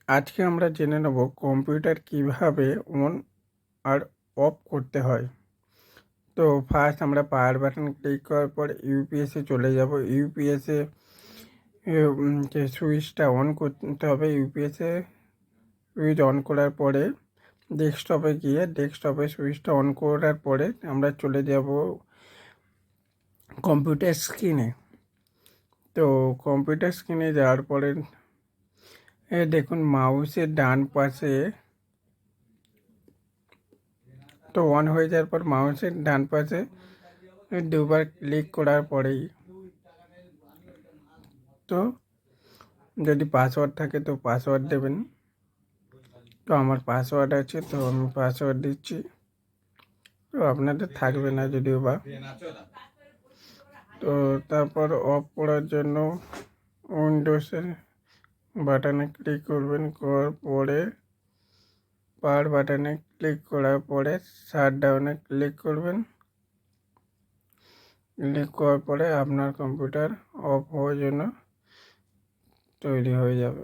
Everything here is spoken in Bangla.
আজকে আমরা জেনে নেব কম্পিউটার কিভাবে অন আর অফ করতে হয়। তো ফার্স্ট আমরা পাওয়ার বাটন ক্লিক করার পর ইউপিএসে চলে যাব। ইউপিএসে যে সুইচটা অন করতে হবে, ইউপিএসে সুইচ অন করার পরে ডেস্কটপে গিয়ে ডেস্কটপে সুইচটা অন করার পরে আমরা চলে যাব কম্পিউটার স্ক্রিনে। তো কম্পিউটার স্ক্রিনে যাওয়ার পরে দেখুন মাউসের ডান পাশে, তো অন হয়ে যাওয়ার পর মাউসের ডান পাশে দুবার ক্লিক করার পরেই, তো যদি পাসওয়ার্ড থাকে তো পাসওয়ার্ড দেবেন। তো আমার পাসওয়ার্ড আছে, তো আমি পাসওয়ার্ড দিচ্ছি। তো আপনাদের থাকবে না যদিও বা। তো তারপর অফ করার জন্য উইন্ডোজের বাটনে ক্লিক করবেন, করার পরে পাওয়ার বাটনে ক্লিক করার পরে শাট ডাউনে ক্লিক করবেন। ক্লিক করার পরে আপনার কম্পিউটার অফ হওয়ার জন্য তৈরি হয়ে যাবে।